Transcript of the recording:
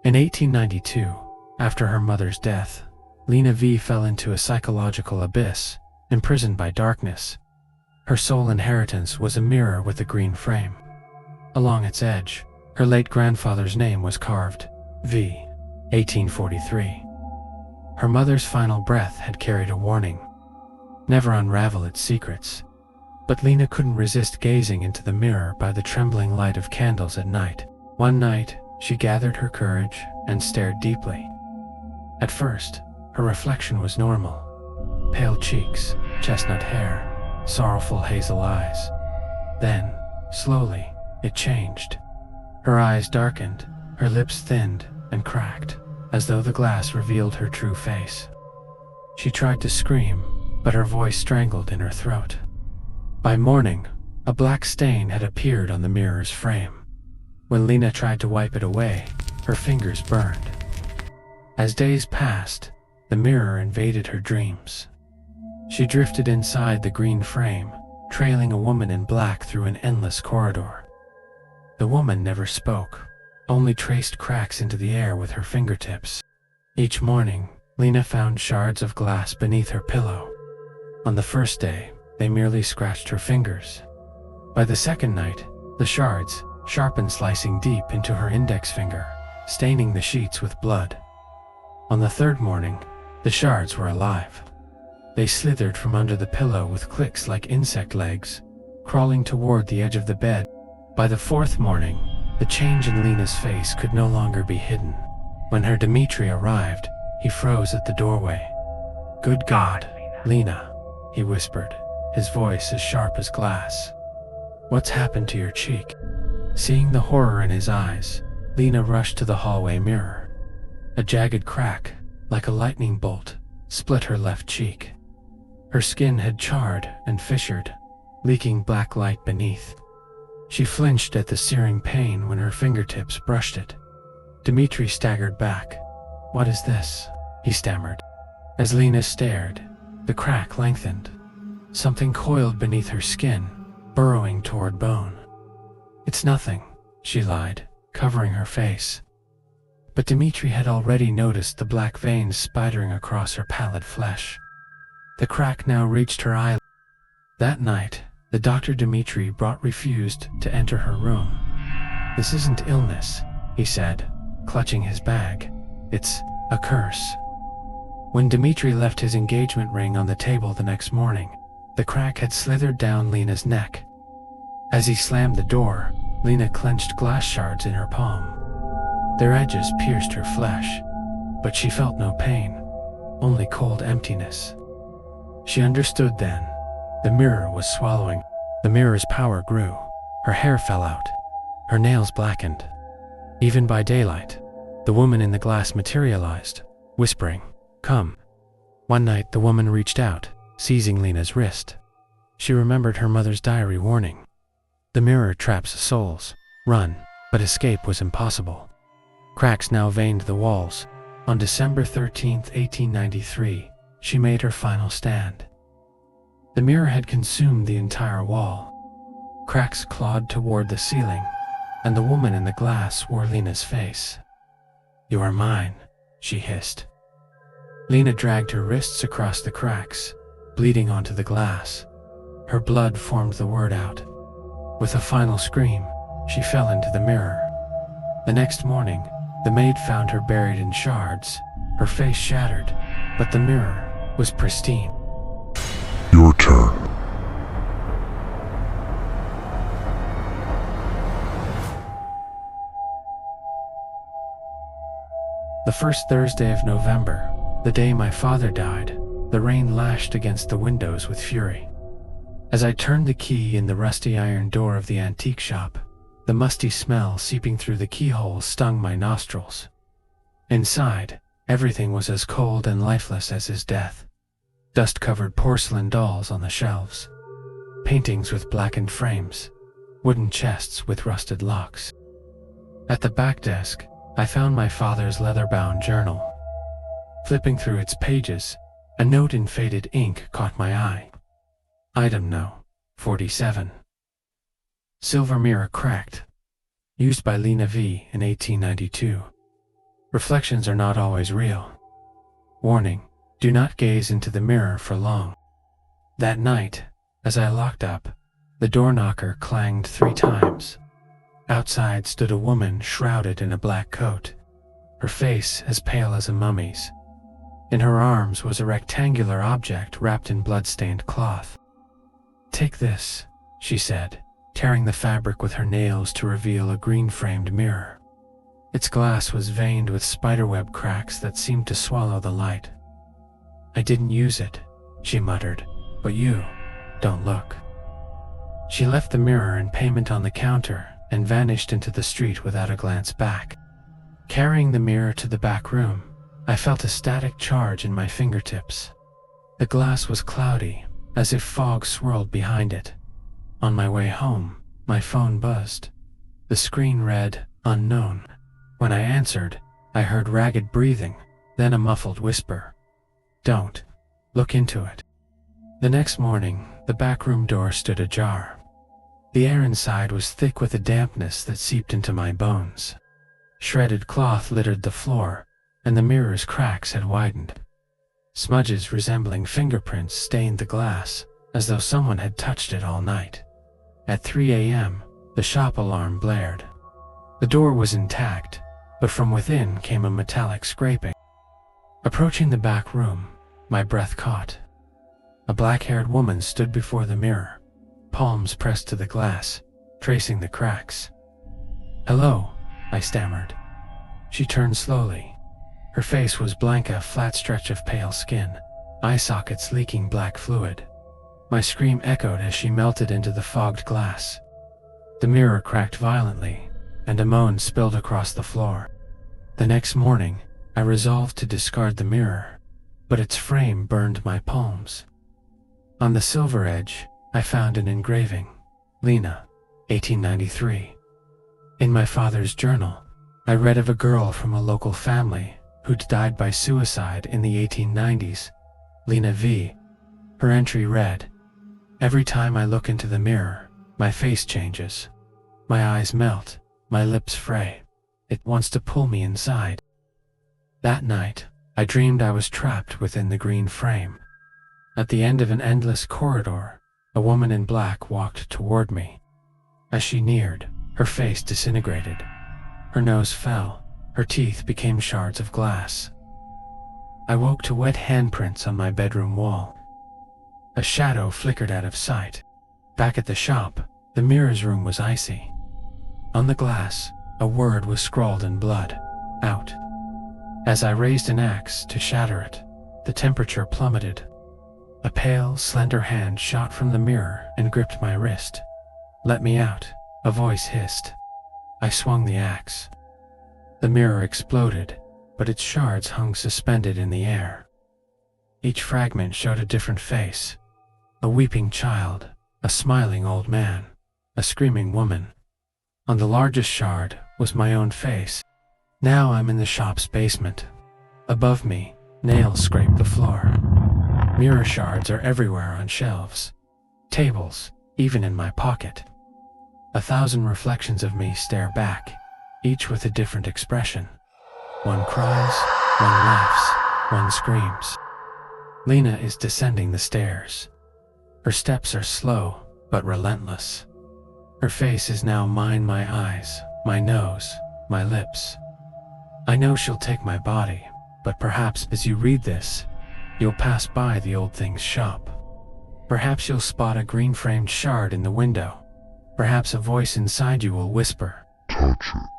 In 1892, after her mother's death, Lina V fell into a psychological abyss, imprisoned by darkness. Her sole inheritance was a mirror with a green frame. Along its edge, her late grandfather's name was carved, V. 1843. Her mother's final breath had carried a warning: never unravel its secrets. But Lina couldn't resist gazing into the mirror by the trembling light of candles at night. One night, she gathered her courage and stared deeply. At first, her reflection was normal: pale cheeks, chestnut hair, sorrowful hazel eyes. Then, slowly, it changed. Her eyes darkened, her lips thinned and cracked, as though the glass revealed her true face. She tried to scream, but her voice strangled in her throat. By morning, a black stain had appeared on the mirror's frame. When Lina tried to wipe it away, her fingers burned. As days passed, the mirror invaded her dreams. She drifted inside the green frame, trailing a woman in black through an endless corridor. The woman never spoke, only traced cracks into the air with her fingertips. Each morning, Lina found shards of glass beneath her pillow. On the first day, they merely scratched her fingers. By the second night, the shards sharpened, slicing deep into her index finger, staining the sheets with blood. On the third morning, the shards were alive. They slithered from under the pillow with clicks like insect legs, crawling toward the edge of the bed. By the fourth morning, the change in Lina's face could no longer be hidden. When her Dimitri arrived, he froze at the doorway. "Good God, Lina," he whispered, his voice as sharp as glass. "What's happened to your cheek?" Seeing the horror in his eyes, Lina rushed to the hallway mirror. A jagged crack, like a lightning bolt, split her left cheek. Her skin had charred and fissured, leaking black light beneath. She flinched at the searing pain when her fingertips brushed it. Dimitri staggered back. "What is this?" he stammered. As Lina stared, the crack lengthened. Something coiled beneath her skin, burrowing toward bone. "It's nothing," she lied, covering her face. But Dimitri had already noticed the black veins spidering across her pallid flesh. The crack now reached her eye. That night, the doctor Dimitri brought refused to enter her room. "This isn't illness," he said, clutching his bag. "It's a curse." When Dimitri left his engagement ring on the table the next morning, the crack had slithered down Lina's neck. As he slammed the door, Lina clenched glass shards in her palm. Their edges pierced her flesh, but she felt no pain, only cold emptiness. She understood then. The mirror was swallowing. The mirror's power grew. Her hair fell out. Her nails blackened. Even by daylight, the woman in the glass materialized, whispering, "Come." One night the woman reached out, seizing Lina's wrist. She remembered her mother's diary warning. The mirror traps souls. Run, but escape was impossible. Cracks now veined the walls. On December 13, 1893, she made her final stand. The mirror had consumed the entire wall. Cracks clawed toward the ceiling, and the woman in the glass wore Lina's face. "You are mine," she hissed. Lina dragged her wrists across the cracks, bleeding onto the glass. Her blood formed the word out. With a final scream, she fell into the mirror. The next morning, the maid found her buried in shards, her face shattered, but the mirror was pristine. Your turn. The first Thursday of November, the day my father died, the rain lashed against the windows with fury. As I turned the key in the rusty iron door of the antique shop, the musty smell seeping through the keyhole stung my nostrils. Inside, everything was as cold and lifeless as his death. Dust-covered porcelain dolls on the shelves, paintings with blackened frames, wooden chests with rusted locks. At the back desk, I found my father's leather-bound journal. Flipping through its pages, a note in faded ink caught my eye. Item No. 47. Silver mirror cracked. Used by Lina V in 1892. Reflections are not always real. Warning, do not gaze into the mirror for long. That night, as I locked up, the door knocker clanged 3 times. Outside stood a woman shrouded in a black coat, her face as pale as a mummy's. In her arms was a rectangular object wrapped in blood-stained cloth. "Take this," she said, tearing the fabric with her nails to reveal a green-framed mirror. Its glass was veined with spiderweb cracks that seemed to swallow the light. "I didn't use it," she muttered, "but you, don't look." She left the mirror and payment on the counter and vanished into the street without a glance back. Carrying the mirror to the back room, I felt a static charge in my fingertips. The glass was cloudy, as if fog swirled behind it. On my way home, my phone buzzed. The screen read, "Unknown." When I answered, I heard ragged breathing, then a muffled whisper. "Don't. Look into it." The next morning, the back room door stood ajar. The air inside was thick with a dampness that seeped into my bones. Shredded cloth littered the floor, and the mirror's cracks had widened. Smudges resembling fingerprints stained the glass, as though someone had touched it all night. At 3 a.m., the shop alarm blared. The door was intact, but from within came a metallic scraping. Approaching the back room, my breath caught. A black-haired woman stood before the mirror, palms pressed to the glass, tracing the cracks. "Hello," I stammered. She turned slowly. Her face was blank, a flat stretch of pale skin, eye sockets leaking black fluid. My scream echoed as she melted into the fogged glass. The mirror cracked violently, and a moan spilled across the floor. The next morning, I resolved to discard the mirror, but its frame burned my palms. On the silver edge, I found an engraving, Lina, 1893. In my father's journal, I read of a girl from a local family who'd died by suicide in the 1890s, Lina V. Her entry read, "Every time I look into the mirror, my face changes. My eyes melt, my lips fray. It wants to pull me inside." That night, I dreamed I was trapped within the green frame. At the end of an endless corridor, a woman in black walked toward me. As she neared, her face disintegrated. Her nose fell, her teeth became shards of glass. I woke to wet handprints on my bedroom wall. A shadow flickered out of sight. Back at the shop, the mirror's room was icy. On the glass, a word was scrawled in blood, "Out." As I raised an axe to shatter it, the temperature plummeted. A pale, slender hand shot from the mirror and gripped my wrist. "Let me out," a voice hissed. I swung the axe. The mirror exploded, but its shards hung suspended in the air. Each fragment showed a different face. A weeping child, a smiling old man, a screaming woman. On the largest shard was my own face. Now I'm in the shop's basement. Above me, nails scrape the floor. Mirror shards are everywhere on shelves, tables, even in my pocket. 1,000 reflections of me stare back, each with a different expression. One cries, one laughs, one screams. Lina is descending the stairs. Her steps are slow, but relentless. Her face is now mine, my eyes, my nose, my lips. I know she'll take my body, but perhaps as you read this, you'll pass by the old things shop. Perhaps you'll spot a green-framed shard in the window. Perhaps a voice inside you will whisper, "Touch it."